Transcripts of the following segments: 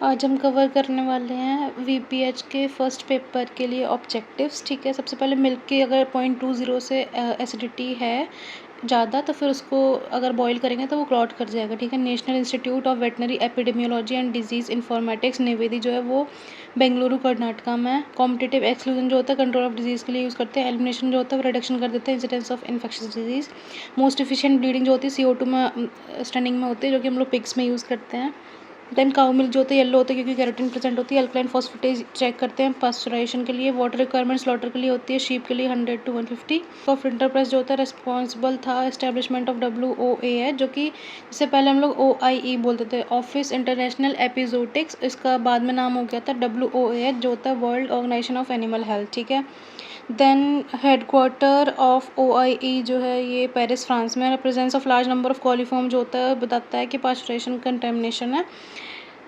आज हम कवर करने वाले हैं वीपीएच के फर्स्ट पेपर के लिए ऑब्जेक्टिव्स। ठीक है, सबसे पहले मिल्क की अगर 0.20 से एसिडिटी है ज़्यादा तो फिर उसको अगर बॉईल करेंगे तो वो क्लॉट कर जाएगा। ठीक है, national institute of veterinary epidemiology and disease informatics NIVEDI जो है वो बेंगलुरु कर्नाटका में है। कॉम्पिटिटिव एक्सक्लूजन जो होता है कंट्रोल ऑफ डिजीज़ के लिए यूज़ करते हैं। एलिमिनेशन जो होता है वो रिडक्शन कर देते हैं incidence of infectious disease. Most efficient bleeding जो होती है CO2 में स्टनिंग में होती है, जो कि हम लोग पिग्स में यूज़ करते हैं। देन काउ मिल्क जो होता है येलो होता है क्योंकि कैरोटीन प्रेजेंट होती है। अल्कलाइन फॉस्फेटेज चेक करते हैं पास्चराइजेशन के लिए। वाटर रिक्वायरमेंट स्लॉटर के लिए होती है, शीप के लिए 100 to 150। ऑफ इंटरप्राइज जो होता है रिस्पॉन्सिबल था एस्टेब्लिशमेंट ऑफ WOA जो कि इससे पहले हम लोग OIE बोलते थे, ऑफिस इंटरनेशनल एपिजोटिक्स। इसका बाद में नाम हो गया था WOAH जो होता है World organisation of animal Health. ठीक है, देन हेडक्वार्टर ऑफ OIE जो है ये पेरिस फ्रांस में है। Presence of large number of coliform जो होता है बताता है कि पास्चुरेशन कंटेमिनेशन है।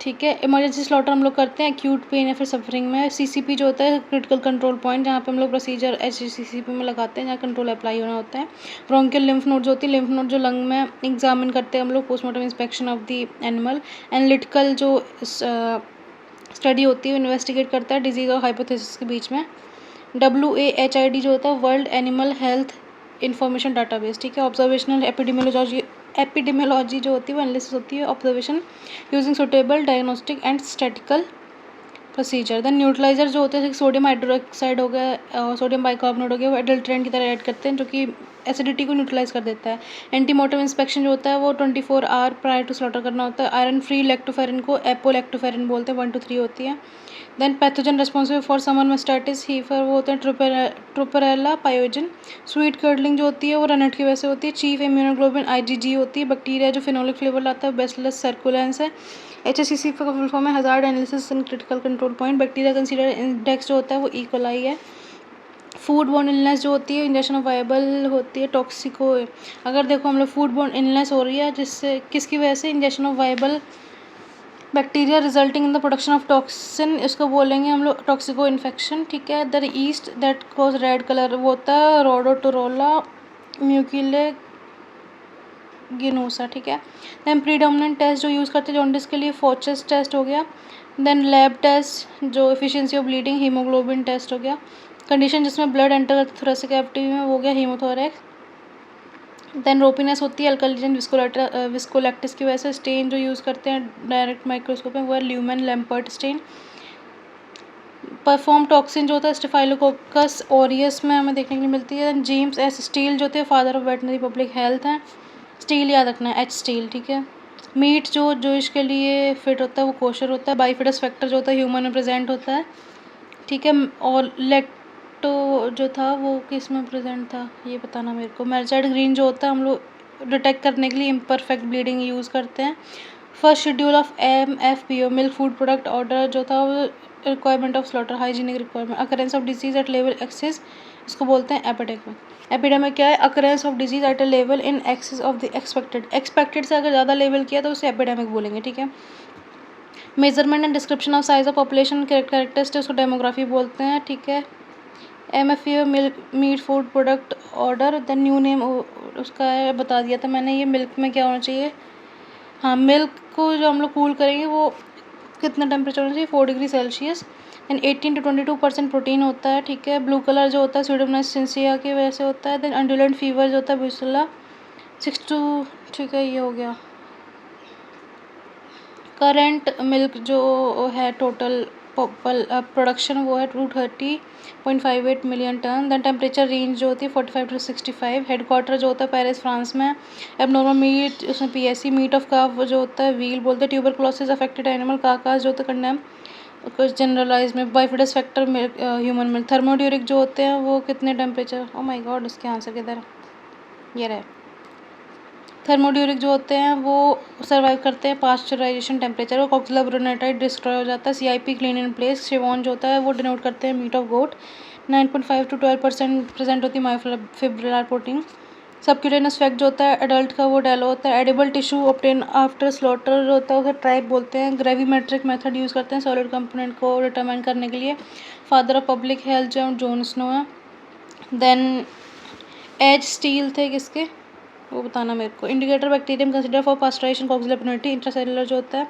ठीक है, इमरजेंसी स्लॉटर हम लोग करते हैं एक्यूट पेन या फिर सफरिंग में। CCP जो होता है क्रिटिकल कंट्रोल पॉइंट, जहाँ पे हम लोग प्रोसीजर HCCP में लगाते हैं जहाँ कंट्रोल अप्लाई होना होता है। ब्रोंकियल लिम्फ नोड जो होती है, लिम्फ नोड जो लंग में एग्जामिन करते हैं हम लोग postmortem inspection of the animal. Analytical जो स्टडी होती है इन्वेस्टिगेट करता है डिजीज़ और हाइपोथेसिस के बीच में। WAHID जो होता है world animal health information database. ठीक है, ऑब्जर्वेशनल एपिडेमियोलॉजी जो होती है वो एनालिसिस होती है observation using suitable diagnostic and statical procedure. Then neutraliser जो होते हैं सोडियम हाइड्रोक्साइड हो गया और सोडियम बाइकार्बोनेट हो गया, वो एडल्ट्रेंट की तरह ऐड करते हैं जो कि एसिडिटी को न्यूट्रलाइज कर देता है। एंटीमोर्टम इंस्पेक्शन जो होता है वो 24 आवर प्रायर टू स्लॉटर करना होता है। आयरन फ्री लैक्टोफेरिन को एपोलैक्टोफेरिन बोलते हैं, 1 to 3 होती है। Then pathogen responsible for summer mastitis heifer वो होते हैं ट्रोपेरेला पायोजन। स्वीट कर्डलिंग जो होती है वो रनट की वजह से होती है। चीफ इम्यूनोग्लोबिन IgG होती है। बैक्टीरिया जो फिनोलिक फ्लेवर लाता है बेसिलस सर्कुलेंस है। HACCP का फुल फॉर्म है hazard analysis and critical control point. Bacteria consider index जो होता है वो इकोलाई है। फूड बोर्न इलनेस जो होती है इंजेक्शन ऑफ वायबल होती है टॉक्सिको। अगर देखो हम लोग फूड बोर्न इलनेस हो रही है जिससे किसकी वजह से, injection of viable bacteria resulting in the production of toxin, इसको बोलेंगे हम लोग टॉक्सिको इन्फेक्शन। ठीक है, the yeast that cause red colour वो होता है रोडोटोरोला म्यूकिले गिनोसा। ठीक है, देन प्रीडोमिनेंट टेस्ट जो यूज़ करते हैं जॉन्डिस के लिए फोचस टेस्ट हो गया। देन लैब टेस्ट जो efficiency of bleeding haemoglobin test हो गया। कंडीशन जिसमें ब्लड एंटर थोरेसिक कैविटी में वो हो गया हीमोथोरेक्स। देन रोपिनेस होती है अल्कलीजन विस्कोलैक्टिस की वजह से। स्टेन जो यूज़ करते हैं डायरेक्ट माइक्रोस्कोप में वो है lumen Lampert stain. Perform toxin जो होता है स्टेफाइलोकोकस ऑरियस में हमें देखने के लिए मिलती है। जेम्स एस स्टील जो थे father of veterinary public health हैं। स्टील याद रखना है, H स्टील। ठीक है, मीट जो इसके लिए फिट होता है वो कोशर होता है। बाइफिडस फैक्टर जो होता है ह्यूमन में प्रेजेंट होता है। ठीक है, और लेक्टो जो था वो किस में प्रेजेंट था ये बताना मेरे को। मेल्साइड ग्रीन जो होता है हम लोग डिटेक्ट करने के लिए इम्परफेक्ट ब्लीडिंग यूज़ करते हैं। First schedule of MFPO milk food product order जो था वो requirement of slaughter hygienic requirement. Occurrence of disease at level excess इसको बोलते हैं एपिडेमिक। एपिडेमिक क्या है, occurrence of disease at a level in excess of the expected से अगर ज़्यादा लेवल किया तो उसे एपिडेमिक बोलेंगे। ठीक है, measurement and description of size of population characteristic उसको डेमोग्राफी बोलते हैं। ठीक है, MFPO milk meet food product order. The new name उसका है बता दिया था मैंने। ये मिल्क में क्या होना चाहिए, हाँ मिल्क को जो हम लोग कूल करेंगे वो कितना टेम्परेचर होना चाहिए, 4 degree Celsius. And 18 to 22% protein होता है। ठीक है, ब्लू कलर जो होता है स्यूडोमोनास सिंसिया की वजह से होता है। देन अंडुलेंट फीवर जो होता है ब्रुसेला 6 to, ठीक है ये हो गया। करेंट मिल्क जो है टोटल प्रोडक्शन वो है 230.58 million tonne. Then temperature range जो होती है 45 to 65। हेडक्वार्टर जो होता है पेरिस फ्रांस में। एबनॉर्मल मीट उसमें PSC मीट ऑफ काफ जो होता है व्हील बोलते हैं। ट्यूबरकुलोसिस अफेक्टेड एनिमल काकास जो होता है कंडेम कुछ जनरलाइज में। बाइफिडस फैक्टर ह्यूमन में। थर्मोड्यूरिक जो होते हैं वो कितने टेम्परेचर, ओ माय गॉड इसके आंसर किधर ये रहे। थर्मोड्यूरिक जो होते हैं वो सर्वाइव करते हैं पास्चराइजेशन टेम्परेचर। और कॉक्सिला ब्रोनेटाइड डिस्ट्रॉय हो जाता है। CIP clean in place. Chevon जो होता है वो डिनोट करते हैं meat of goat. 9.5 to 12% present होती है मायोफिब्रिलर प्रोटीन। सबक्यूटेनियस फैक्ट जो होता है एडल्ट का वो डेलो होता है। Edible tissue obtain after slaughter जो होता है उसे ट्राइब बोलते हैं। ग्रेविमेट्रिक मेथड यूज़ करते हैं सॉलिड कंपोनेंट को डिटरमाइन करने के लिए। फादर ऑफ पब्लिक हेल्थ जो जॉन स्नो है। देन एज स्टील थे किसके वो बताना मेरे को। Indicator bacterium consider for pasteurization Coxiella burnetii. Intracellular जो होता है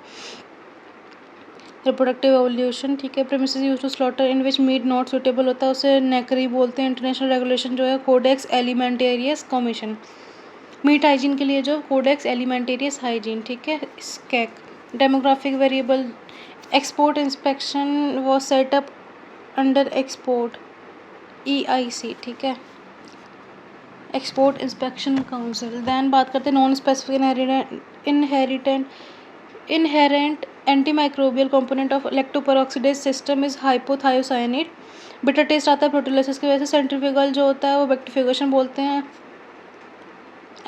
रिप्रोडक्टिव एवोल्यूशन, ठीक है। Premises use to slaughter in which meat not suitable होता है उसे नेकरी बोलते हैं। इंटरनेशनल रेगुलेशन जो है Codex Alimentarius Commission. Meat hygiene के लिए जो कोडेक्स एलिमेंटेरियस हाइजीन, ठीक है। स्कैक। Demographic variable export inspection was set up under export EIC, ठीक है, एक्सपोर्ट इंस्पेक्शन काउंसिल। दैन बात करते हैं non specific inherent antimicrobial component of lactoperoxidase system is hypothiocyanate. Bitter taste आता है प्रोटीलिसिस की वजह से। सेंट्रीफ्यूगल जो होता है वो बैक्टीफिकेशन बोलते हैं।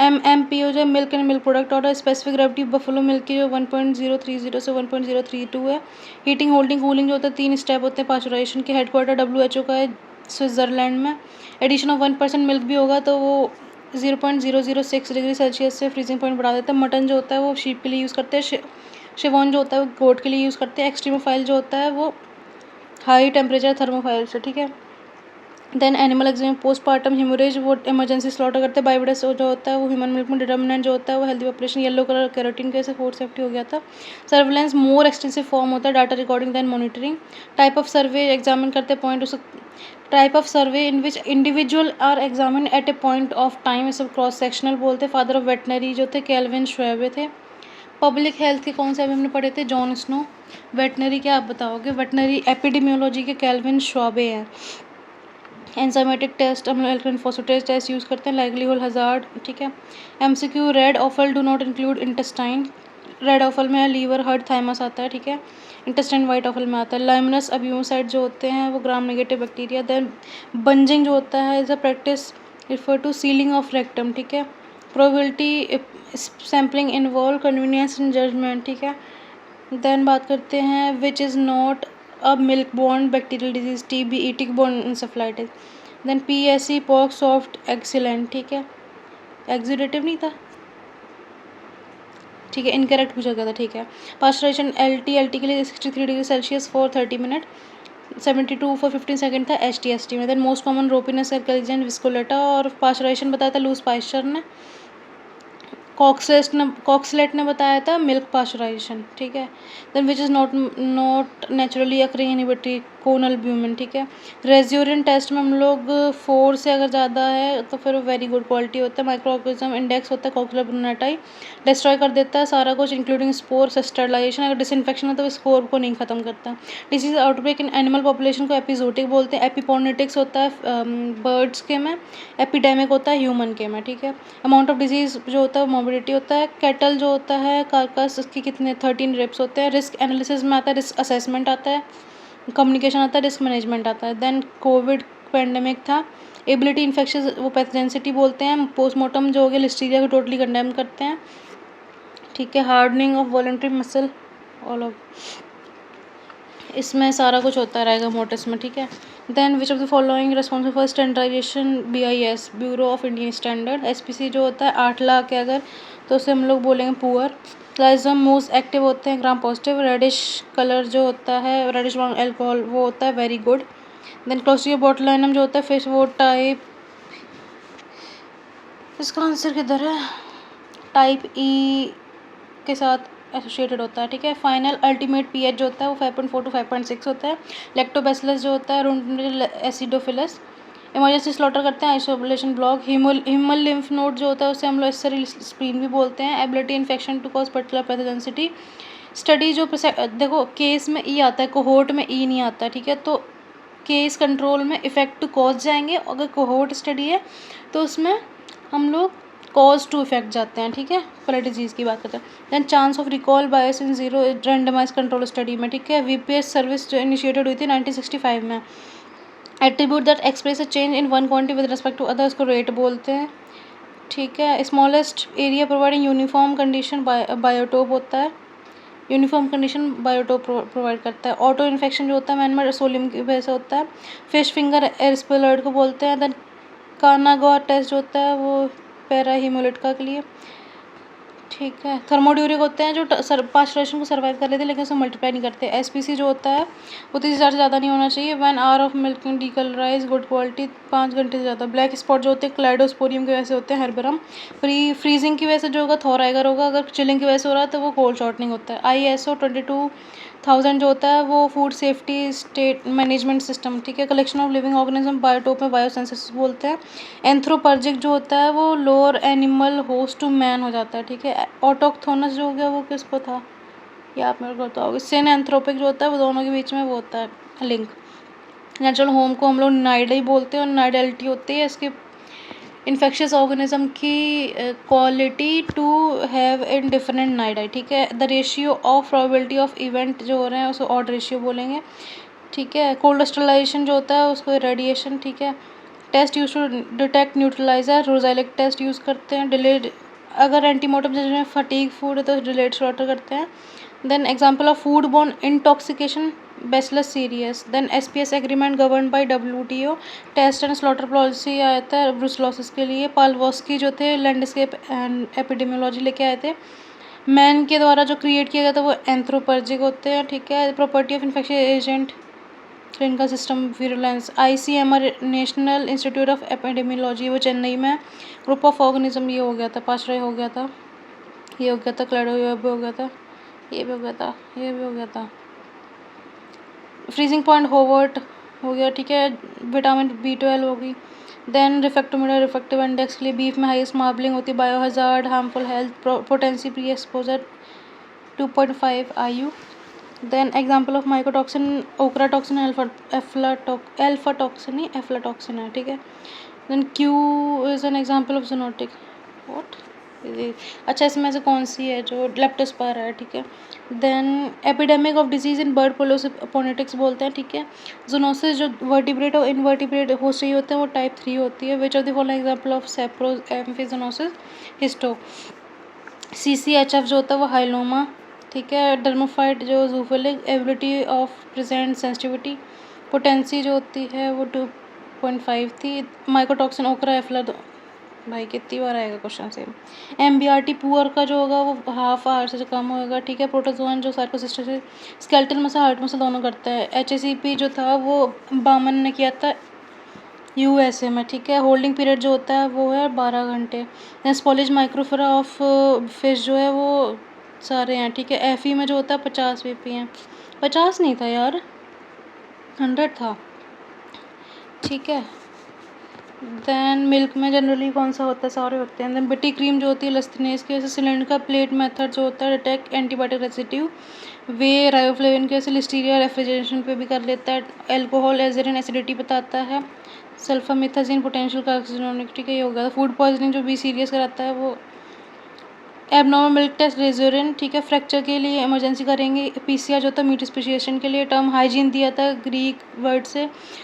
MMPO जो मिल्क एंड मिल्क प्रोडक्ट और स्पेसिफिक ग्रेविटी बफलो मिल्क की जो 1.030 से 1.032 है। हीटिंग होल्डिंग कूलिंग जो होता है 3 स्टेप होते हैं। पास्चुराइजेशन के हेडक्वार्टर WHO का है स्विट्ज़रलैंड में। एडिशन ऑफ 1% मिल्क भी होगा तो वो 0.006 डिग्री सेल्सियस से फ्रीजिंग पॉइंट बढ़ा देता है। मटन जो होता है वो शीप के लिए यूज़ करते हैं। शिवॉन जो होता है वो गोट के लिए यूज़ करते हैं। एक्सट्रीमोफाइल जो होता है वो हाई टेम्परेचर थर्मोफाइल से, ठीक है। Then animal exam postmortem haemorrhage वो इमरजेंसी स्लॉटर करते हैं। बायोडेस जो होता है वो ह्यूमन मिल्क में। डिटर्मिनेंट जो होता है वो healthy population. Yellow colour carotene की वजह से फूड सेफ्टी हो गया था। सर्विलेंस मोर एक्सटेंसिव फॉर्म होता है data recording then monitoring. Type of survey examine करते हैं पॉइंट उस type of survey in which individual are examine at a point of time इसे क्रॉस सेक्शनल बोलते हैं। फादर ऑफ वेटनरी जो थे केल्विन श्वेबे थे। पब्लिक हेल्थ के कौन से अभी हमने पढ़े थे? Jon Snow. वेटनरी क्या आप बताओगे? वेटनरी एपिडेमियोलॉजी के केल्विन श्वाबे हैं। एंजाइमेटिक टेस्ट हम लोग एल्कलाइन फॉस्फेटेज टेस्ट यूज़ करते हैं। लाइवलीहुड हजार्ड, ठीक है। MCQ red awful do not include intestine. Red awful में लीवर हार्ट थाइमस आता है, ठीक है। इंटेस्टाइन वाइट ऑफल में आता है। लाइमनस अब्यूसाइड जो होते हैं वो gram negative bacteria. Then bunging जो होता है is a practice refer to sealing of rectum, ठीक है। Probability sampling involve convenience in judgement, ठीक है। देन बात करते हैं which is not a milk borne bacterial disease TB tick borne encephalitis. Then PSC pox soft excellent, ठीक है। एग्जीडेटिव नहीं था, ठीक है। इनकरेक्ट पूछा गया था, ठीक है। पास्चराइजेशन LT के लिए 63 degree Celsius for 30 minute. 72 for 15 second था HTST में। देन मोस्ट कॉमन रोपिनस एल्कलीजेंट विस्कोलेटा और पास्चराइजेशन बताया था लूज पास्चर ने। कॉक्सलेट ने बताया था मिल्क पास्चराइजेशन, ठीक है। Then which is not naturally occurring inhibitory conalbumin, ठीक है। रेज्यूरिन टेस्ट में हम लोग 4 से अगर ज़्यादा है तो फिर वेरी गुड क्वालिटी होता है। माइक्रो ऑर्गेनिज्म इंडेक्स होता है कॉक्सिला ब्रूनेटाई। डिस्ट्रॉय कर देता है सारा कुछ इंक्लूडिंग स्पोर स्टरलाइजेशन। अगर डिसइंफेक्शन है तो स्पोर को नहीं खत्म करता। Disease outbreak in animal population को एपिजोटिक बोलते हैं। एपिपोनेटिक्स होता है बर्ड्स के में। एपिडेमिक होता है ह्यूमन के में, ठीक है। अमाउंट ऑफ डिजीज जो होता है मोबिलिटी होता है। कैटल जो होता है कार्कस उसकी कितने 13 रिप्स होते हैं। रिस्क एनालिसिस में आता है, रिस्क असेसमेंट आता है, कम्युनिकेशन आता है, रिस्क मैनेजमेंट आता है। देन कोविड पेंडेमिक था। एबिलिटी इन्फेक्शन वो पैथोजेनिसिटी बोलते हैं। पोस्टमार्टम जो हो गया लिस्टीरिया को टोटली कंडेम करते हैं, ठीक है। Hardening of voluntary muscle all of इसमें सारा कुछ होता रहेगा मोटिस में, ठीक है। Then which of the following responsible for standardisation BIS Bureau of Indian Standard. SPC जो होता है 8 लाख है अगर तो उसे हम लोग बोलेंगे पुअर। लाइजम मोस्ट एक्टिव होते हैं ग्राम पॉजिटिव। रेडिश कलर जो होता है रेडिश ब्राउन एल्कोहल वो होता है very good. Then Clostridium botulinum जो होता है फिश वो टाइप, इसका आंसर किधर है? टाइप E के साथ एसोसिएटेड होता है, ठीक है। फाइनल अल्टीमेट pH जो होता है वो 5.4 to 5.6 होता है। लैक्टोबैसिलस जो होता है रूट एसिडोफिलस। इमरजेंसी स्लॉटर करते हैं isolation block. Human lymph node जो होता है उसे हम लोग एसेरी स्प्लीन भी बोलते हैं। Ability infection to cause particular pathogenicity. Study जो देखो केस में E आता है, कोहोर्ट में E नहीं आता, ठीक है। तो केस कंट्रोल में इफेक्ट टू कॉज जाएंगे। अगर कोहोर्ट स्टडी है तो उसमें हम लोग कॉज टू इफेक्ट जाते हैं, ठीक है। पहले डिजीज़ की बात करते हैं। Then chance of recall bias in zero randomise control study में, ठीक है। VPS सर्विस जो इनिशिएटेड हुई थी 1965 में। Attribute that express a change in one quantity with respect to others को रेट बोलते हैं, ठीक है। Smallest area providing uniform condition biotope होता है। यूनिफॉर्म कंडीशन बायोटोप प्रोवाइड करता है। ऑटो इन्फेक्शन जो होता है मैनमेड सोलियम की वजह से होता है। फिश फिंगर एरिस्पेलॉइड को बोलते हैं। देन कानागौर टेस्ट जो होता है वो पैरा हीमोलिटिका के लिए। ठीक है। थर्मोड्यूरिक होते हैं जो पास्चुरेशन को सर्वाइव कर लेते हैं लेकिन उसे मल्टीप्लाई नहीं करते। एसपीसी जो होता है वो 30,000 से ज़्यादा नहीं होना चाहिए। 1 hour of milking decolourise good quality 5 घंटे से ज़्यादा। ब्लैक स्पॉट जो होते हैं क्लाइडोस्पोरियम की वजह से होते हैं। हर्बरम फ्रीजिंग की वजह से जो होगा थोराइगर होगा। अगर चिलिंग की वजह से हो रहा है तो वो कोल्ड शॉर्टनिंग होता है। ISO 22,000 जो होता है वो food safety state management system, ठीक है। Collection of living organism biotope में बायोसेंसस बोलते हैं। एंथ्रोपर्जिक जो होता है वो lower animal host to man हो जाता है, ठीक है। ऑटोक्थोनस जो हो गया वो किसको था, ये आप मेरे को बताओगे। सिन एंथ्रोपिक जो होता है वो दोनों के बीच में वो होता है लिंक। नेचुरल होम को हम लोग नाइडा ही बोलते हैं और नाइडलिटी होती है इसके इन्फेक्शियस ऑर्गेनिज्म की quality to have in different nidi, ठीक है। The ratio of probability of event जो हो रहे हैं उसको ऑड रेशियो बोलेंगे, ठीक है। कोल्ड स्टरलाइजेशन जो होता है उसको रेडिएशन, ठीक है। Test use to detect neutralizer रोजाइलिक टेस्ट यूज़ करते हैं। डिलेड अगर एंटीमोटम जिसमें फटीक फूड है तो डिलेड स्लॉटर करते हैं। Then example of food borne intoxication Bacillus cereus. Then SPS agreement govern by WTO। Test and slaughter policy आया था ब्रुसलोसिस के लिए। पालवोस्की जो थे लैंडस्केप एंड एपिडेमियोलॉजी लेके आए थे। मैन के द्वारा जो क्रिएट किया गया था वो एंथ्रोपर्जिक होते हैं, ठीक है। Property of infectious agent clinical system virulence. ICMR national institute of epidemiology वो चेन्नई में। ग्रुप ऑफ ऑर्गेनिज्म ये हो गया था, पाचराई हो गया था, ये हो गया था, क्लैडो ये भी हो गया था, ये भी हो गया था, ये भी हो गया था। फ्रीजिंग पॉइंट होवर्ट हो गया, ठीक है। विटामिन B12 होगी। देन रिफेक्टोमीटर रिफेक्टिव इंडेक्स के लिए बीफ में हाईएस्ट मार्बलिंग होती है। Bio hazard harmful health potency pre exposure 2.5 IU। Then example of mycotoxin ochratoxin alpha toxin ही एफ्लाटॉक्सिन है, ठीक है। Then Q is an example of zoonotic what अच्छा इसमें से कौन सी है जो लेप्टोस्पायरा है, ठीक है। Then epidemic of disease in bird पोलोसिपोनेटिक्स बोलते हैं, ठीक है। जूनोसिस जो वर्टिब्रेट और इनवर्टिब्रेट हो चाहिए होते हैं वो टाइप 3 होती है। Which of the following example of sapro amphixenosis histo. CCHF जो होता है वो हाइलोमा, ठीक है। डर्मोफाइट जो जूफिलिक ability of present sensitivity. Potency जो होती है वो 2.5 थी। माइकोटॉक्सिन ओकरा एफ्ला भाई कितनी बार आएगा क्वेश्चन सेम। MBRT पुअर का जो होगा वो हाफ आवर से कम होगा, ठीक है। प्रोटोजोन जो सार्कोसिस्टर से स्केलेटल मसल हार्ट मसल दोनों करता है। HACP जो था वो बामन ने किया था USA में, ठीक है। होल्डिंग पीरियड जो होता है वो है 12 घंटे। स्पॉलेज माइक्रोफोरा ऑफ फिश जो है वो सारे हैं, ठीक है। FE में जो होता है 50 ppm 50 नहीं था यार 100 था, ठीक है। देन मिल्क में जनरली कौन सा होता है, सारे होते हैं। देन बिटी क्रीम जो होती है लस्थिनेस की वजह से। सिलेंडर का प्लेट मेथड जो होता है डिटेक्ट एंटीबायोटिक रेसिड्यू। वे रायोफ्लेविन की वजह से लिस्टीरिया रेफ्रिजरेशन पे भी कर लेता है। एल्कोहल एजरिन एसिडिटी बताता है। सल्फामिथाजिन पोटेंशियल कार्सिनोनिक, ठीक है। ये हो गया। फूड पॉइजनिंग जो भी सीरियस कराता है वो एबनॉर्मल मिल्क टेस्ट रेजोरिन, ठीक है। फ्रैक्चर के लिए इमरजेंसी करेंगे। PCR जो था मीट स्पेशिएशन के लिए। टर्म हाइजीन दिया था ग्रीक वर्ड से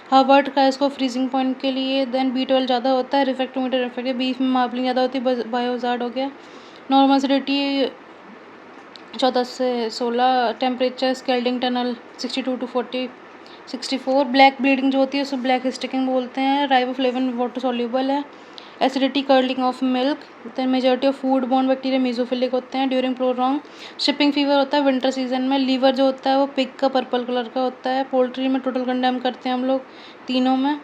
हार्वर्ड का इसको फ्रीजिंग पॉइंट के लिए। देन B12 ज़्यादा होता है। रिफेक्टोमीटर रिफेक्ट बीफ में मार्बलिंग ज़्यादा होती है। बायोजार्ड हो गया। नॉर्मल एसिडिटी 14 से 16। Temperature scalding tunnel 62 to 64। Black bleeding जो होती है उसे ब्लैक स्टिकिंग बोलते हैं। राइबोफ्लेविन वाटर सॉल्यूबल है। Acidity curdling of milk. Then majority of food borne bacteria mesophilic होते हैं। ड्यूरिंग प्रोलॉन्ग शिपिंग फीवर होता है विंटर सीजन में। लीवर जो होता है वो पिग का पर्पल कलर का होता है। पोल्ट्री में टोटल कंडेम करते हैं हम लोग तीनों में।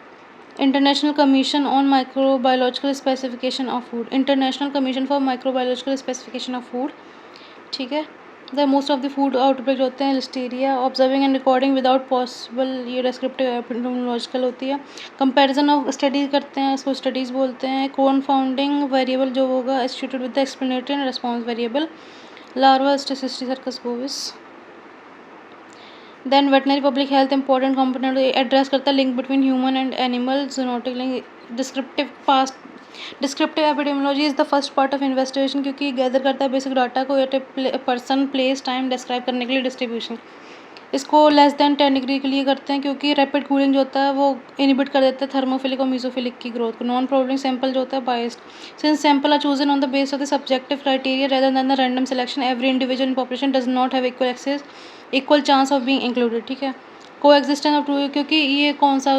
International commission on microbiological specification of food. International commission for microbiological specification of food, ठीक है। The most of the food outbreak होते हैं Listeria. Observing and recording without possible ये डिस्क्रिप्टिव एपिडेमियोलॉजिकल होती है। कंपैरिजन ऑफ स्टडीज करते हैं इसको स्टडीज़ बोलते हैं। कॉन्फाउंडिंग वेरिएबल जो होगा associated with the explanatory and response variable. Larva Cysticercus bovis. Then veterinary public health important component address करता है link between human and animal zoonotic link. Descriptive epidemiology is the first part of investigation क्योंकि gather करता है basic data को at a person place time describe करने के लिए distribution. इसको लेस देन 10 डिग्री के लिए करते हैं क्योंकि रैपिड कूलिंग जो होता है वो इनिबिट कर देता है थर्मोफिलिक और मीजोफिलिक की ग्रोथ को। नॉन प्रॉब्लम सैंपल जो होता है biased since sample are chosen on the base of the subjective criteria rather than the random selection every individual in population does not have equal chance of being included, ठीक है। को existence of true क्योंकि ये कौन सा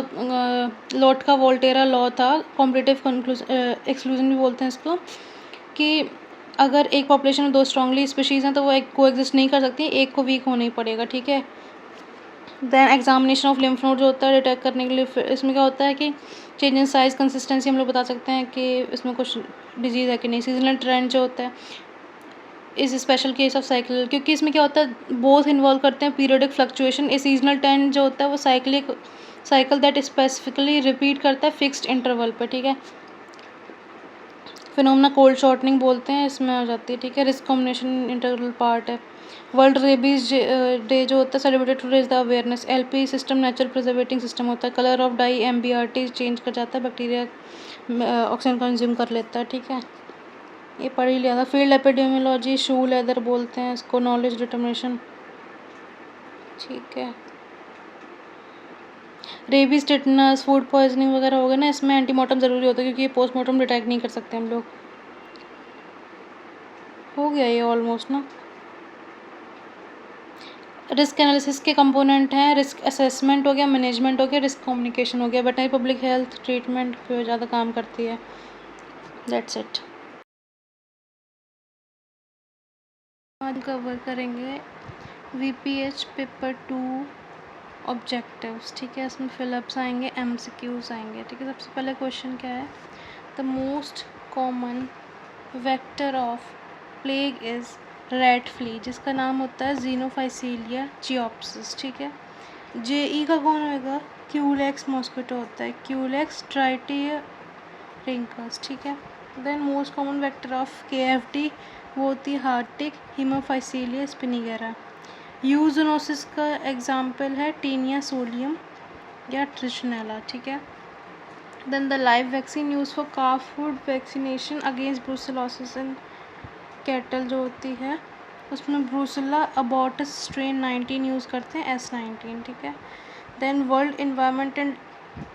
lot का Volterra law था competitive exclusion भी बोलते हैं इसको कि अगर एक पॉपुलेशन में 2 स्ट्रांगली स्पीशीज़ हैं तो वो एक कोएग्जिस्ट नहीं कर सकती, एक को वीक होना ही पड़ेगा, ठीक है। Then examination of lymph node जो होता है डिटेक्ट करने के लिए, फिर इसमें क्या होता है कि चेंज इन साइज़ कंसिस्टेंसी हम लोग बता सकते हैं कि इसमें कुछ डिजीज़ है कि नहीं। सीजनल ट्रेंड जो होता है is special case of cycle, क्योंकि इसमें क्या होता है बोथ इन्वॉल्व करते हैं periodic fluctuation. A seasonal trend जो होता है वो साइकिल दैट स्पेसिफिकली रिपीट करता है फिक्स्ड इंटरवल पे, ठीक है। फिनोमेना कोल्ड शॉर्टनिंग बोलते हैं, इसमें आ जाती है, ठीक है। रिस्क कॉम्बिनेशन इंटरवल पार्ट है। वर्ल्ड रेबीज डे जो होता है celebrated to raise the awareness. LP system natural preserving system होता है। Colour of dye MBRT change कर जाता है, बैक्टीरिया ऑक्सीजन कंज्यूम कर लेता है, ठीक है। ये पढ़ ही लिया था। फील्ड एपिडेमियोलॉजी शू लेदर बोलते हैं इसको। नॉलेज डिटर्मिनेशन, ठीक है। रेबीज टिटनस फूड पॉइजनिंग वगैरह हो गया ना, इसमें एंटीमॉर्टम ज़रूरी होता है क्योंकि ये पोस्टमार्टम डिटेक्ट नहीं कर सकते हम लोग। हो गया ये ऑलमोस्ट ना। रिस्क एनालिसिस के कंपोनेंट हैं, रिस्क असेसमेंट हो गया, मैनेजमेंट हो गया, रिस्क कम्युनिकेशन हो गया। वेटनरी पब्लिक हेल्थ ट्रीटमेंट पे ज़्यादा काम करती है। That's it. आज कवर करेंगे वीपीएच पेपर 2 ऑब्जेक्टिव्स, ठीक है। इसमें फिलअप्स आएंगे, एमसीक्यूज आएंगे, ठीक है। सबसे पहले क्वेश्चन क्या है, the most common vector of plague is rat flea, जिसका नाम होता है जीनोफाइसीलिया चियोप्सिस, ठीक है। जेई का कौन होएगा, क्यूलेक्स मॉस्किटो होता है, क्यूलेक्स ट्राइटिरिंकस, ठीक है। Then most common vector of KFD वो होती है हार्टिक हीमोफाइसीलिया स्पिनिगेरा। यूजोनोसिस का एग्जाम्पल है टीनिया सोलियम या ट्रिशनेला, ठीक है। Then the live vaccine use for calfhood vaccination against brucellosis in cattle जो होती है उसमें ब्रूसेला अबॉर्टस स्ट्रेन 19 यूज़ करते हैं, S19, ठीक है। देन वर्ल्ड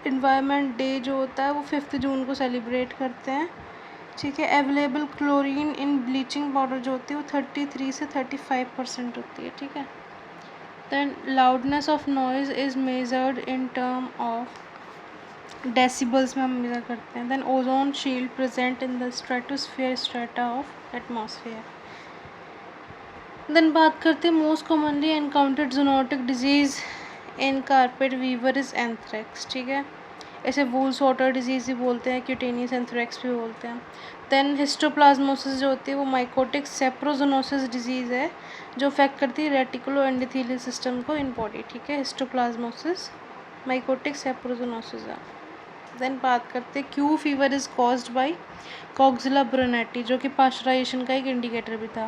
इन्वायरमेंट डे जो होता है वो 5 जून को सेलिब्रेट करते हैं, ठीक है। अवेलेबल क्लोरीन इन ब्लीचिंग पाउडर जो होती है वो 33 से 35% होती है, ठीक है। Then loudness of noise is measured in term of decibels में हम मेजर करते हैं। Then ozone shield present in the stratosphere strata of atmosphere. Then बात करते हैं most commonly encountered zoonotic disease in carpet weaver is anthrax, ठीक है। इसे वूल सॉटर डिजीज़ भी बोलते हैं, क्यूटेनियस एंथ्रेक्स भी बोलते हैं। देन हिस्टोप्लाज्मोसिस जो होती है वो माइकोटिक सेप्रोजोनोसिस डिजीज़ है जो अफेक्ट करती है रेटिकुलो एंडोथेलियल सिस्टम को इन बॉडी, ठीक है। हिस्टोप्लाज्मोसिस माइकोटिक सेप्रोजोनोसिस है। देन बात करते हैं Q fever is caused by Coxiella burnetii जो कि पाश्चराइजेशन का एक इंडिकेटर भी था।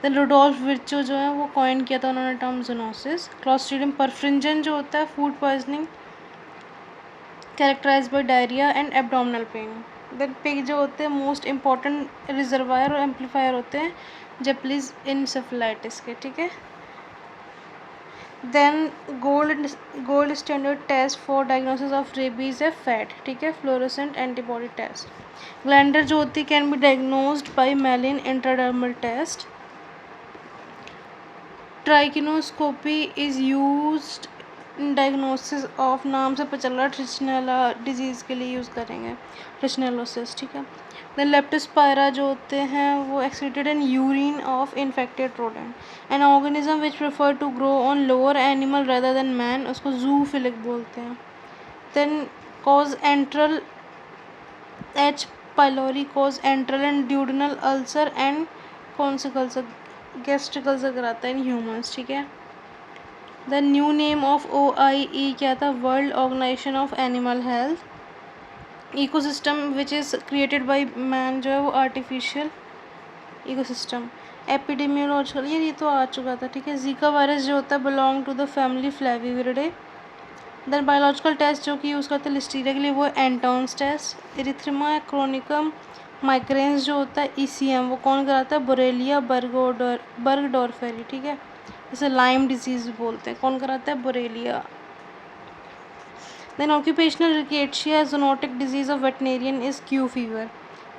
देन रुडोल्फ विर्चो जो है वो कॉइन किया था उन्होंने टर्म जूनोसिस। क्लॉस्ट्रीडियम परफ्रिंजन जो होता है food poisoning characterize by diarrhoea and abdominal pain. Then pig जो होते हैं मोस्ट इंपॉर्टेंट रिजर्वायर और एम्पलीफायर होते हैं जेपलीज इंसेफेलाइटिस के, ठीक है। Then gold standard test for diagnosis of rabies है फैट, ठीक है, फ्लोरोसेंट एंटीबॉडी टेस्ट। ग्लैंडर जो होती है can be diagnosed by mallein intradermal test. Trichinoscopy is used in diagnosis of, नाम से पता चल रहा है ट्रिशनेला डिजीज़ के लिए यूज़ करेंगे, ट्रिशनेलोसिस, ठीक है। देन लेप्टोस्पायरा जो होते हैं वो excreted in urine of infected rodent. An organism which prefer to grow on lower animal rather than man उसको जूफिलिक बोलते हैं। Then cause antral H pylori cause antral and duodenal ulcer and कॉन्सिक ulcer gastric ulcer कराता है in humans, ठीक है। The new name of OIE क्या था, world organisation of animal health. Ecosystem which is created by man जो है वो आर्टिफिशियल इकोसिस्टम। एपिडेमियोलॉजिकल ये तो आ चुका था, ठीक है। जीका वायरस जो होता है belong to the family Flaviviridae. Then biological test जो कि यूज़ करते हैं लिस्टीरिया के लिए वो एंटोन्स टेस्ट। इरिथ्रिमा क्रोनिकम माइग्रेन्स जो होता है ECM वो कौन कराता है, बोरेलिया बर्गडॉर्फेरी, ठीक है। इसे लाइम डिजीज़ भी बोलते हैं, कौन कराता है, Borrelia. Then occupational rickettsia zoonotic disease of veterinarian is Q fever.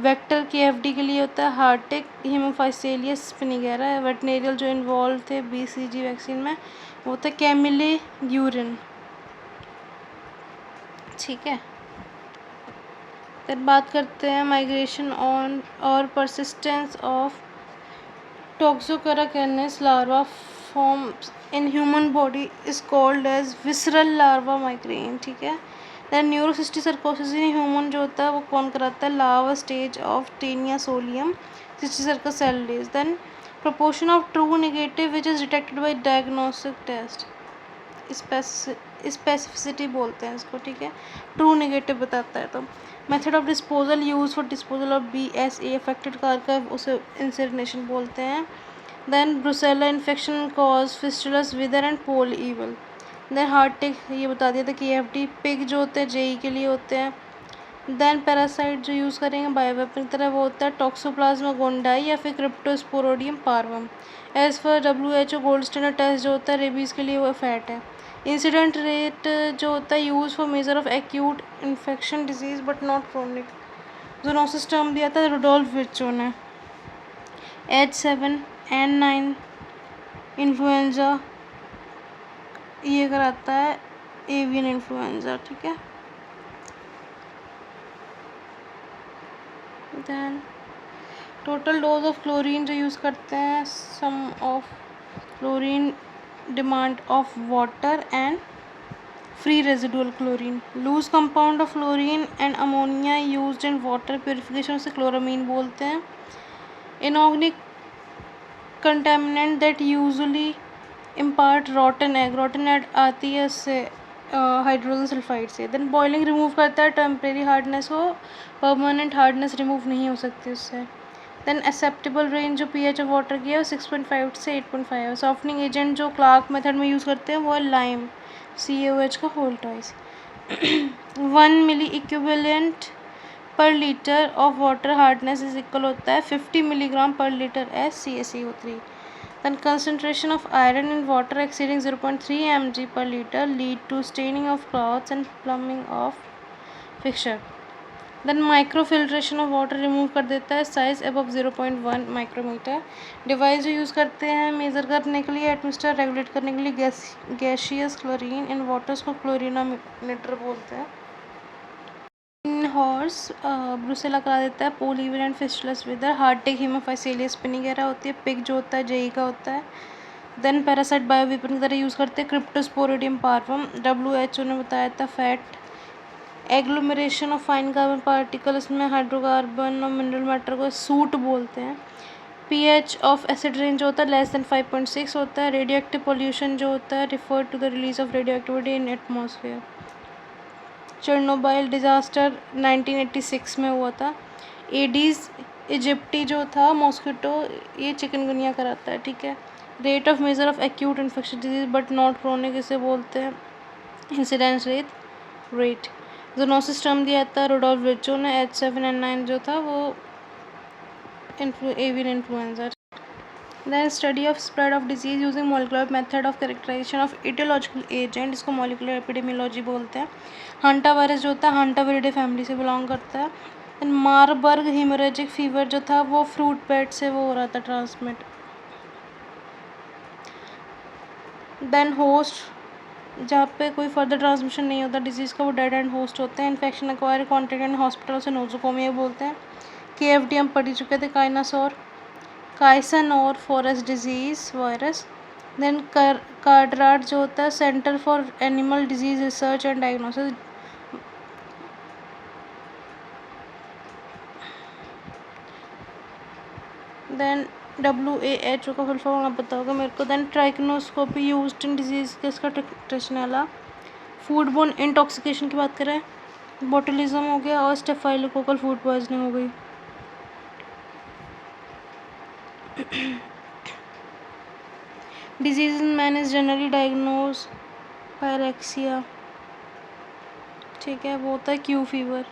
Vector KFD के लिए होता है हार्टिक हीमोफाइसेलिया स्पिनिगेरा। वेटनेरियल जो इन्वॉल्व थे BCG वैक्सीन में वो होता है कैमिले यूरिन, ठीक है। फिर बात करते हैं माइग्रेशन ऑन और persistence of Toxocara canis larva forms in human body is called as visceral larva migraine, ठीक है। दैन न्यूरोसिस्टिसर्कोसिस इन ह्यूमन जो होता है वो कौन कराता है, larva stage of Taenia solium cysticercus cellulosae. Then proportion of true negative which is detected by diagnostic test, specificity बोलते हैं इसको, ठीक है। ट्रू नेगेटिव बताता है। तो method of disposal use for disposal of BSA affected car का उसे इंसिनेशन बोलते हैं। Then Brucella infection cause fistulous withers and poll evil. Then हार्टिक ये बता दिया था कि KFD पिग जो होते हैं JE के लिए होते हैं। देन पैरासाइट जो यूज़ करेंगे बायोवेपन की तरह वो होता है टॉक्सोप्लाज्मा गोंडाई या फिर Cryptosporidium parvum. As for WHO gold standard test जो होता है रेबीज़ के लिए वो फैट है। इंसिडेंट रेट जो होता है use for measure of acute infection disease but not chronic. Zoonosis term दिया था रुडोल्फ विर्चो ने। H7N9 इन्फ्लुएंजा ये कराता है एवियन इन्फ्लुएंजा, ठीक है। Then total dose of chlorine जो यूज़ करते हैं, sum of chlorine demand of water and free residual chlorine. Loose compound of chlorine and ammonia used in water purification से क्लोरामीन बोलते हैं। Inorganic contaminant that usually impart rotten egg आती है उससे hydrogen sulphide से। Then boiling remove करता है, temporary hardness हो, परमानेंट हार्डनेस रिमूव नहीं हो सकती उससे। देन एक्सेप्टेबल रेंज जो pH ऑफ वाटर की है वो 6.5 से 8.5 है। सॉफ्टनिंग एजेंट जो क्लार्क मेथड में यूज़ करते हैं वो है लाइम CaOH का whole twice. 1 milli equivalent per litre of water hardness is equal होता है 50 milligram per litre SCaCO3। Then concentration of iron in water exceeding 0.3 mg per liter lead to staining of cloths and plumbing of fixture. Then microfiltration of water remove कर देता है size above 0.1 micrometer. Device जो use करते हैं measure करने के लिए, atmosphere regulate करने के लिए गैसियस क्लोरीन इन वाटर्स को क्लोरीनोमीटर बोलते हैं। हॉर्स ब्रुसेला करा देता है पोल ईवन एंड फिस्टुलस विदर। हार्टिक हीमोफाइसिलियस स्पिनिगेरा होती है। पिग जो होता है JE का होता है। देन पैरासाइट बायोवेपन की तरह यूज़ करते हैं क्रिप्टोस्पोरोडियम पार्वम। WHO ने बताया था fat agglomeration of fine carbon particle, इसमें हाइड्रोकार्बन और मिनरल मैटर को सूट बोलते हैं। pH ऑफ एसिड रेंज जो होता है लेस देन 5.6 होता है। रेडियो एक्टिव पोल्यूशन जो होता है refer to the release of radioactivity in atmosphere. Chernobyl disaster 1986 में हुआ था। एडीज इजिप्टी जो था मॉस्किटो ये चिकनगुनिया कराता है, ठीक है। Rate of measure of acute infection disease but not chronic इसे बोलते हैं इंसिडेंस रेट। जूनोसिस टर्म दिया था रुडोल्फ विर्चो ने। H7N9 जो था वो avian influenza. Then study of spread of disease using molecular method of characterization of etiological agent, इसको molecular epidemiology बोलते हैं। हंटा वायरस जो होता है हंटाविरिडे फैमिली से बिलोंग करता है। Then मारबर्ग हेमोरेजिक फीवर जो था वो फ्रूट बैट से वो हो रहा था ट्रांसमिट। देन होस्ट जहाँ पे कोई फर्दर ट्रांसमिशन नहीं होता डिजीज़ का वो डेड एंड होस्ट होते हैं। Infection acquire contact and hospital से नोजोकोमिया बोलते हैं। KFD हम पढ़ चुके थे, काइनासोर काइसन और forest disease virus. Then CADRAD जो होता है Centre for Animal Disease Research and Diagnosis. Then WHO का फुल फॉर्म आप बताओगे मेरे को। Then trichinoscopy used in disease किसका ट्रेशनेला। फूड बोर्न इंटॉक्सिकेशन की बात करें बोटुलिज्म हो गया और स्टेफाइलोकोकल फूड पॉइजनिंग हो गई। Disease in man is generally diagnose pyrexia, ठीक है, वो होता है क्यू फीवर।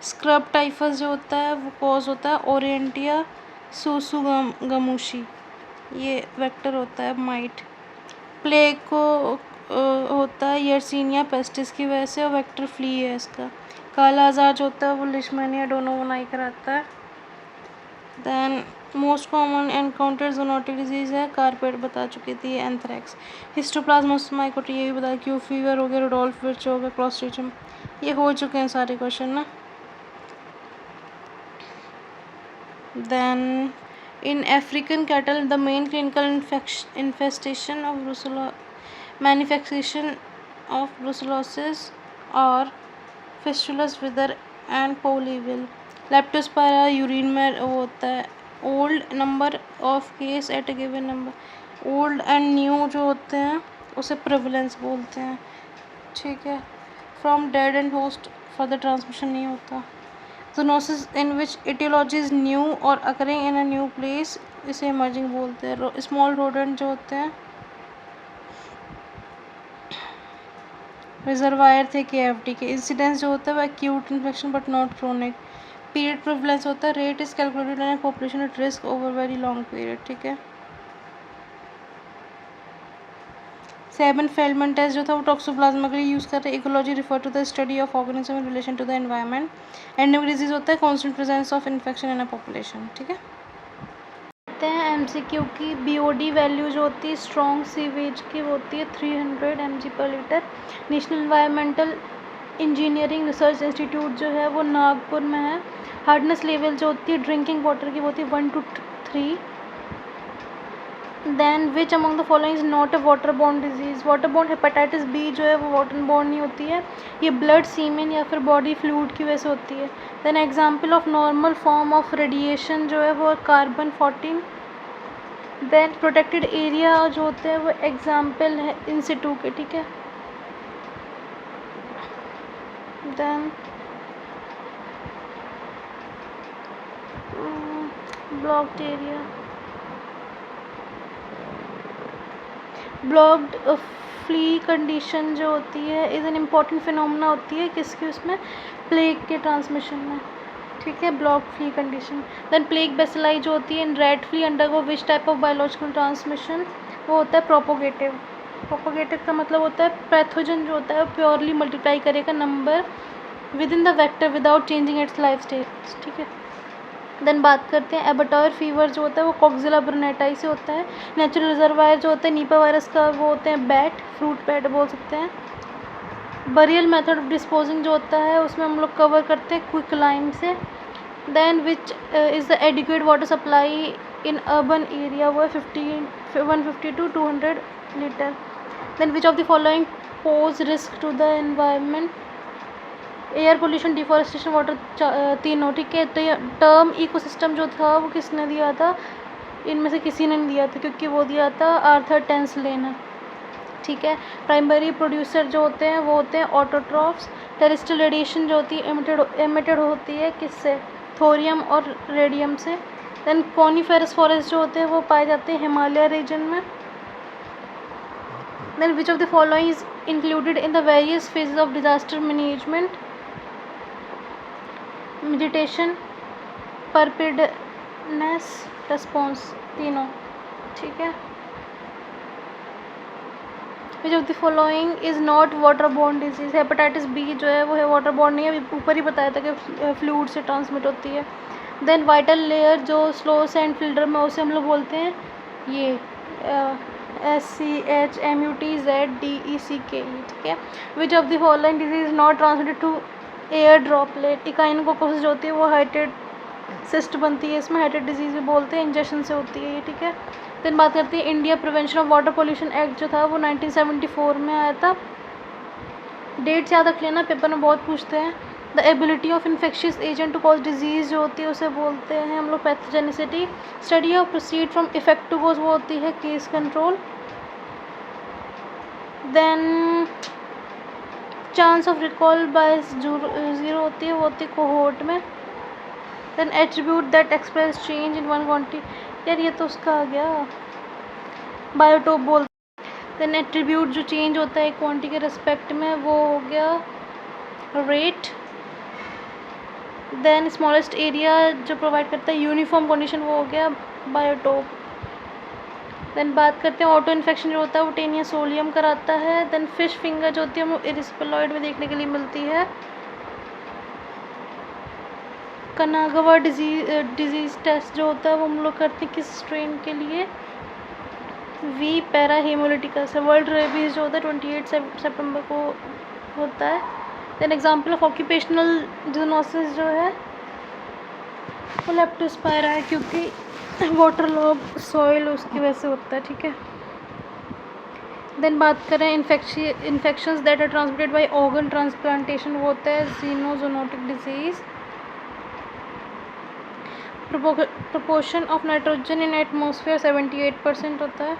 स्क्रब टाइफस जो होता है वो कॉज होता है ओरिएंटिया सुसुगमुशी, ये वेक्टर होता है माइट। प्लेग को होता है यर्सीनिया पेस्टिस की वजह से और वेक्टर फ्ली है इसका। काला आजार जो होता है वो लिशमैनिया डोनोवनाई कराता है। Then most common encounter zoonotic disease है, कारपेट बता चुकी थी। एंथ्रैक्स, हिस्टोप्लाज्मोसिस माइकोटी ये भी बता, क्यू फीवर हो गया, रुडोल्फ विर्च हो गया, क्लोस्ट्रीडियम, ये हो चुके हैं सारे क्वेश्चन ना। Then In African cattle, the main clinical infestation of manifestation of brucellosis or fistulas wither and polyvial. Leptospira urine में वो होता है old number of case at a given number old and new जो होते हैं उसे prevalence बोलते हैं ठीक है from dead end host further transmission नहीं होता zoonosis in which aetiology is new और occurring in a new place इसे इमर्जिंग बोलते हैं स्मॉल रोडेंट जो होते हैं रिजर्वायर थे KFT के इंसिडेंस जो होता है वो acute infection but not chronic period prevalence होता है rate is calculated in population at risk over very long period ठीक है 7 फेल्डमैन टेस्ट जो था वो टॉक्सोप्लाज्मा के लिए यूज़ कर रहे हैं ecology refer to the study of organism in relation to the environment endemic disease होता है constant presence of infection in a population ठीक है MCQ की BOD वैल्यू जो होती है स्ट्रॉन्ग सीवेज की वो होती है 300 mg पर litre national environmental engineering research institute जो है वो नागपुर में है हार्डनेस लेवल जो होती है ड्रिंकिंग वाटर की वो होती है 1 to 3 then which among the following is not a water borne disease water borne hepatitis B जो है वो वाटर बॉर्न नहीं होती है ये ब्लड सीमेन या फिर बॉडी फ्लूइड की वजह से होती है then example of normal form of radiation जो है वो कार्बन 14 देन प्रोटेक्टेड एरिया जो होते हैं वो एग्जांपल है इन सिटू के ठीक है then blocked area blocked flea condition जो होती है इज़ एन इम्पॉर्टेंट फिनोमेना होती है किसकी उसमें प्लेग के ट्रांसमिशन में ठीक है block flea condition then plague bacilli जो होती है in red flea undergo which type of biological transmission वो होता है प्रोपोगेटिव का मतलब होता है पैथोजन जो होता है प्योरली मल्टीप्लाई करेगा number with in the vector without changing it's life stage ठीक है देन बात करते हैं एबेटॉयर फीवर जो होता है वो कॉक्सिला ब्रुनेटाई से होता है नेचुरल रिजर्वायर जो होता है नीपा वायरस का वो होते हैं बैट फ्रूट बैट बोल सकते हैं बरियल मेथड ऑफ डिस्पोजिंग जो होता है उसमें हम लोग कवर करते हैं क्विक लाइम से then which is the adequate water supply in urban area वो है 150 to 200 litre then which of the following pose risk to the environment air pollution deforestation water तीनों ठीक है तो ये टर्म इकोसिस्टम जो था वो किसने दिया था इनमें से किसी ने नहीं दिया था क्योंकि वो दिया था आर्थर टेंसले ने ठीक है प्राइमरी प्रोड्यूसर जो होते हैं वो होते हैं ऑटोट्रॉफ्स टेरेस्ट्रियल रेडिएशन जो होती है एमिटेड होती है किससे थोरियम और रेडियम से देन कॉनिफेरस फॉरेस्ट जो होते हैं वो पाए जाते हैं हिमालय रीजन में then which of the following is included in the various phases of disaster management meditation preparedness response तीनों ठीक है which of the following is not water borne disease hepatitis B जो है वो है वाटर बॉर्न नहीं है ऊपर ही बताया था कि फ्लूइड से ट्रांसमिट होती है देन वाइटल लेयर जो स्लो सैंड फिल्टर में उसे हम लोग बोलते हैं ये SCHMUTZDECKE ठीक है which of the following disease not transmitted to air droplet Echinococcus जो होती है वो हाइटेड सिस्ट बनती है इसमें हाइटेड डिजीज़ भी बोलते हैं इंजेक्शन से होती है ये ठीक है देन बात करते हैं India prevention of water pollution act जो था वो 1974 में आया था डेट याद रख लेना पेपर में बहुत पूछते हैं the ability of infectious agent to cause disease जो होती है उसे बोलते हैं हम लोग pathogenicity study of proceed from effect to cause वो होती है case control then chance of recall by zero होती है वो होती है कोहोर्ट में then attribute that express change in one quantity यार ये तो उसका आ गया बायोटोप बोलते देन एट्रीब्यूट जो चेंज होता है क्वांटिटी के रिस्पेक्ट में वो हो गया रेट देन स्मॉलेस्ट एरिया जो प्रोवाइड करता है यूनिफॉर्म कंडीशन वो हो गया बायोटोप देन बात करते हैं ऑटो इन्फेक्शन जो होता है वो टेनिया सोलियम कराता है देन फिश फिंगर जो होती है वो इरिस्पेलॉइड में देखने के लिए मिलती है कनागावा डिजीज़ टेस्ट जो होता है वो हम लोग करते हैं किस स्ट्रेन के लिए वी पैरा हेमोलिटिकस है वर्ल्ड रेबीज जो होता है 28 सितंबर को होता है then example of occupational zoonosis जो है वो लेप्टोस्पायरा है क्योंकि वाटर लॉग सॉइल उसकी वजह से होता है, ठीक है। देन बात करें infections that are transmitted by organ transplantation, वो होता है zoonotic disease. Proportion of nitrogen in atmosphere 78% होता है।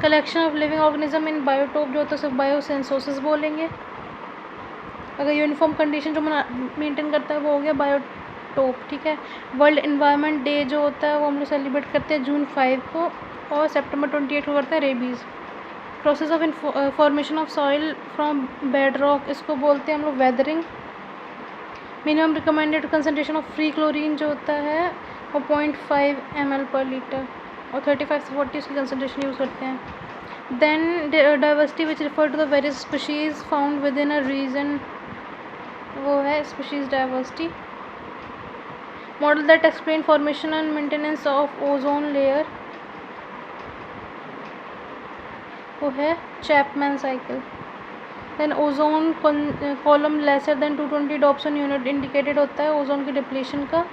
Collection of living organism in biotope जो होता है उसे बायोसेंसोसिस बोलेंगे। अगर यूनिफॉर्म कंडीशन जो मेंटेन करता है वो हो गया बायोटोप, ठीक है। वर्ल्ड एनवायरनमेंट डे जो होता है वो हम लोग सेलिब्रेट करते हैं जून 5 को, और सितंबर 28 को करते हैं rabies. Process of formation of soil from bed rock, इसको बोलते हैं हम लोग weathering. Minimum recommended concentration of free chlorine जो होता है वो 0.5 ml/लीटर, और 35 से 40 उसकी कंसनट्रेशन यूज़ करते हैं। Then diversity which refer to the various species found within a region, वो है species diversity. Model that explain formation and maintenance of ozone layer, वो है Chapman cycle. Then ozone column lesser than 220 Dobson unit indicated होता है ozone की depletion का।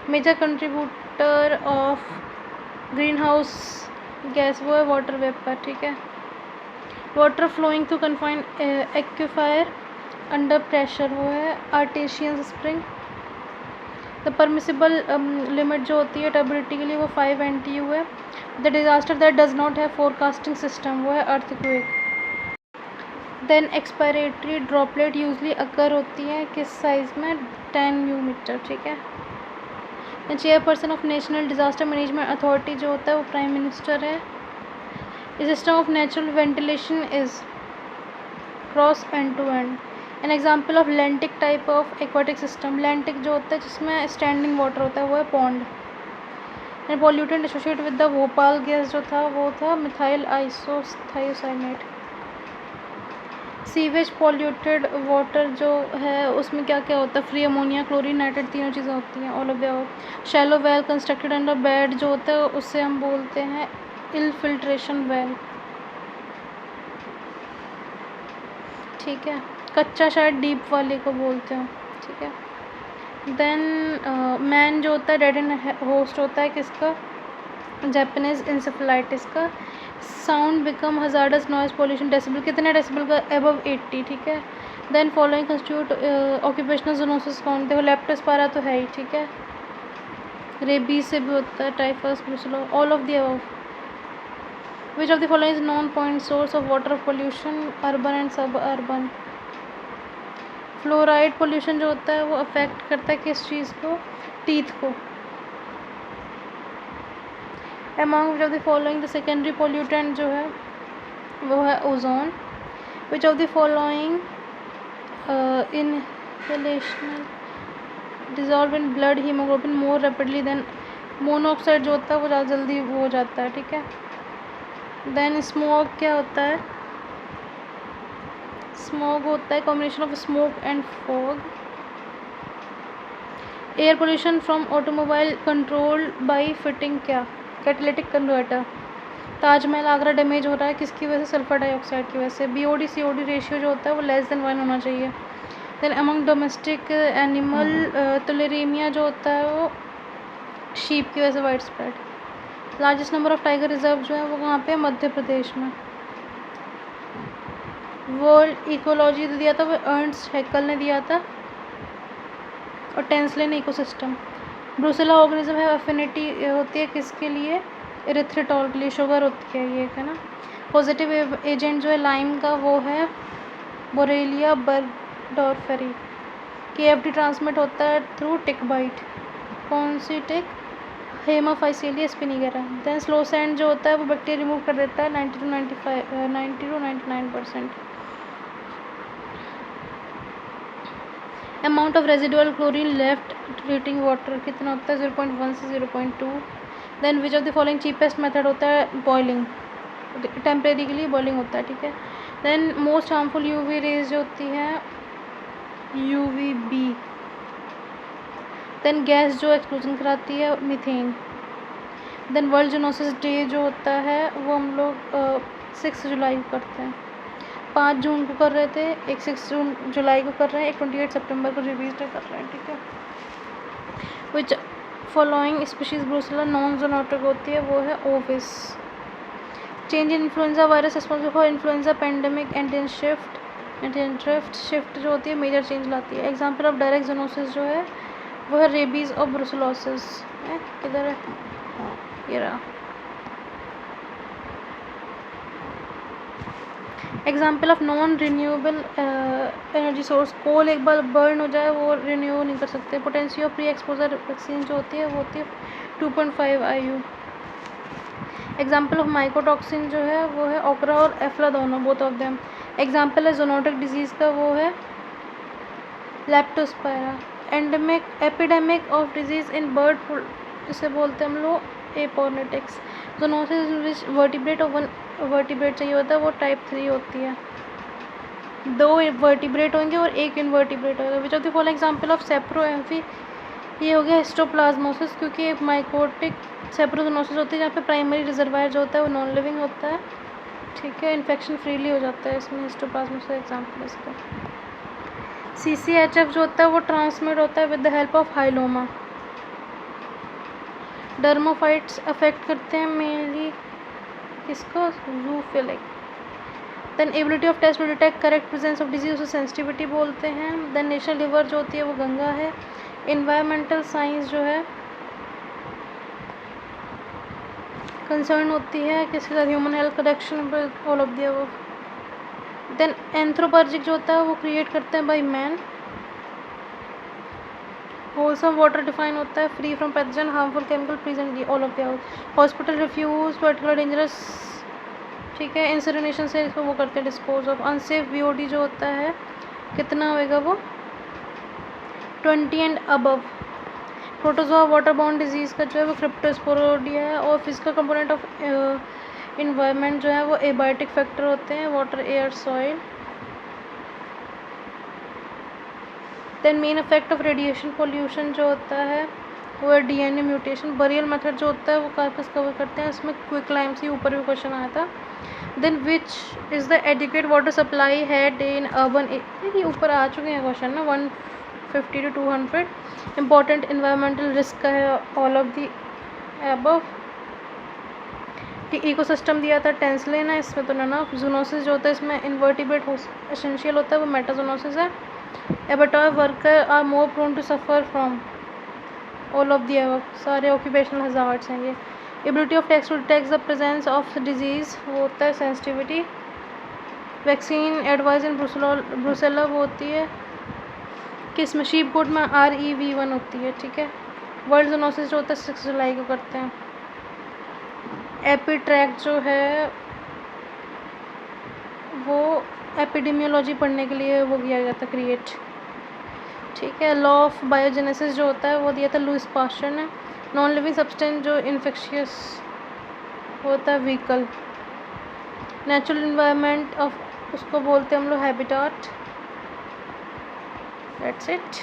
Major contributor of greenhouse gas वो है वाटर वेपर, ठीक है। Water flowing through confined aquifer under pressure, वो है artesian spring. The permissible limit जो होती है टर्बिडिटी के लिए वो 5 NTU है। The disaster that does not have forecasting system, वो है earthquake. Then expiratory droplet usually occur होती है किस साइज़ में, 10 µm, ठीक है। The chairperson of national disaster management authority जो होता है वो प्राइम मिनिस्टर है। The system of natural ventilation is cross and to end. An example of lentic type of aquatic system, lentic जो होता है जिसमें स्टैंडिंग वाटर होता है वो है pond. And pollutant associate with the Bhopal gas जो था वो था methyl isothiocyanate. Sewage polluted water जो है उसमें क्या क्या होता है, फ्री अमोनिया, क्लोरीन, नाइट्रेट, तीनों चीज़ें होती हैं, all of the above. Shallow well constructed under bed जो होता है उससे हम बोलते हैं इल्फिल्ट्रेशन वेल, ठीक है। कच्चा शायद डीप वाले को बोलते हो, ठीक है। देन मैन जो होता है डेड एंड होस्ट होता है किसका, जापानीज इंसेफेलाइटिस का। Sound become hazardous noise pollution decibel, कितने डेसिबल का, अबव 80, ठीक है। देन फॉलोइंग कंस्टिट्यूट ऑक्यूपेशनल जोनोसिस कौन, देखो लेप्टोस्पायरा तो है ही, ठीक है। रेबीज से भी होता है, typhus, brucellosis, all of the above. Which of the following is non point source of water pollution, urban and सब अर्बन। फ्लोराइड पोल्यूशन जो होता है वो अफेक्ट करता है किस चीज़ को, टीथ को। Among which of the following the secondary pollutant जो है वो है ozone. Which of the following inhalational dissolve in blood hemoglobin more rapidly than, monoxide जो होता है वो ज़्यादा जल्दी वो हो जाता है, ठीक है। देन स्मोक क्या होता है, स्मोक होता है combination of smoke and fog. Air pollution from automobile control by fitting क्या, catalytic converter. Taj Mahal Agra damage हो रहा है किसकी वजह से, सल्फर डाइऑक्साइड की वजह से। BOD COD रेशियो जो होता है वो <1 होना चाहिए। देन अमंग डोमेस्टिक एनिमल तुलेरीमिया जो होता है वो शीप की वजह से wide spread. Largest number of tiger reserve जो है वो कहाँ पे है, मध्य प्रदेश में। वर्ल्ड इकोलॉजी दिया था वो अर्नस्ट हैकल ने दिया था, और टेंसले ने इकोसिस्टम। ब्रुसेला ऑर्गेनिज्म है अफिनिटी होती है किसके लिए, इरिथ्रिटॉल के लिए, शुगर होती है ये, है ना। पॉजिटिव एजेंट जो है लाइम का वो है बोरेलिया बर्डोरफेरी। KFT ट्रांसमिट होता है थ्रू टिक बाइट, कौन सी टिक, हेमाफाइसिलिया स्पिनिगेरा। देन स्लो सैंड जो होता है वो बैक्टीरिया रिमूव कर देता है 90 to 99%। Amount of residual chlorine left treating water कितना होता है, 0.1 से 0.2। Then which of the following cheapest method होता है, बॉइलिंग, टेम्परेरी के लिए बॉइलिंग होता है, ठीक है। Then most harmful UV rays जो होती है UVB। देन गैस जो एक्सप्लोजन कराती है methane. Then world zoonosis day जो होता है वो हम लोग 6 जुलाई को करते हैं, 5 जून को कर रहे थे, एक 6 जुलाई को कर रहे हैं, एक 28 सितंबर को रिलीज डे कर रहे हैं, ठीक है। Which following species Brucella non zoonotic होती है, वो है ovis. Change in influenza virus responsible for influenza pandemic and shift जो होती है मेजर चेंज लाती है। एग्जाम्पल ऑफ डायरेक्ट जोनोसिस जो है वो है रेबीज और ब्रुसेलोसिस। किधर है, ये रहा। Example of non renewable energy source, coal एक बार बर्न हो जाए वो रिन्यू नहीं कर सकते। Potency of pre exposure vaccine जो होती है वो होती है 2.5 IU। एग्जाम्पल ऑफ माइकोटॉक्सिन जो है वो है ओकरा और एफ्ला दोनों, बोथ ऑफ देम। एग्जाम्पल है जोनोटिक डिजीज़ का, वो है Leptospira. Epidemic of disease in bird flu जिसे बोलते हैं हम लोग एपोनेटिक्स। जोनोसिस इन विच वर्टिब्रेट और वन वर्टिब्रेट चाहिए होता है वो टाइप 3 होती है। 2 वर्टिब्रेट होंगे और 1 इनवर्टिब्रेट होगा। Which of the following example of saproamphi, ये हो गया हिस्टोप्लाज्मोसिस, क्योंकि एक माइकोटिक सेप्रोजोनोसिस होती है जहाँ पे प्राइमरी रिजर्वायर जो होता है वो नॉन लिविंग होता है, ठीक है, इन्फेक्शन फ्रीली हो जाता है, इसमें हिस्टोप्लाज्मोसिस एग्जाम्पल है इसका। CCHF जो होता है वो ट्रांसमिट होता है with the help of Hyalomma. Dermatophytes affect करते हैं मेनली किसको, zoophilic. Then ability of test to detect correct presence of disease, उसे सेंसिटिविटी बोलते हैं। देन नेशनल रिवर जो होती है वो गंगा है। इन्वायरमेंटल साइंस जो है कंसर्न होती है किसके साथ, human health correction, all of the above. Then anthropogenic जो होता है वो क्रिएट करते हैं by man. Wholesome water define होता है free from pathogen harmful chemical present, all of the above. Hospital refuse particular dangerous, ठीक है, इंसिनरेशन से इसको वो करते हैं डिस्पोज ऑफ। अनसेफ BOD जो होता है कितना होएगा वो 20 and above. Protozoa water bound disease का जो है वो क्रिप्टोस्पोरोडिया है। और फिजिकल कंपोनेंट ऑफ इन्वायरमेंट जो है वो एबायोटिक फैक्टर होते हैं, water air soil. Then main effect of radiation pollution जो होता है वो है DNA म्यूटेशन। बरियल मेथड जो होता है वो कार्पस कवर करते हैं, इसमें क्विकलाइम से ऊपर भी क्वेश्चन आया था। Then which is the adequate water supply had in urban, ये ऊपर आ चुके हैं क्वेश्चन ना, 150 to 200। इम्पॉर्टेंट इन्वायरमेंटल रिस्क का है all of the above. Ecosystem दिया था टेंसलेन है, इसमें तो ना। जूनोसिस जो होता है इसमें इन्वर्टिब्रेट एसेंशियल होता है, वो मेटाजोनोसिस है। Abattoir worker are more prone to suffer from, all of the above, सारे ऑक्यूपेशनल हज़ार्ड्स हैं ये। Ability of test to detect the presence of disease वो होता है sensitivity. Vaccine advise in brucella वो होती है किस में, शीप गोट में REV1 होती है, ठीक है। वर्ल्ड जोनोसिस जो होता है 6 जुलाई को करते हैं। एपीट्रैक जो है वो एपिडेमियोलॉजी पढ़ने के लिए वो किया गया था क्रिएट, ठीक है। लॉ ऑफ बायोजेनेसिस जो होता है वो दिया था लुइस पास्चर ने। नॉन लिविंग सब्सटेंस जो इन्फेक्शियस होता है व्हीकल। नेचुरल इन्वायरमेंट ऑफ उसको बोलते हैं हम लोग हैबिटाट। That's it.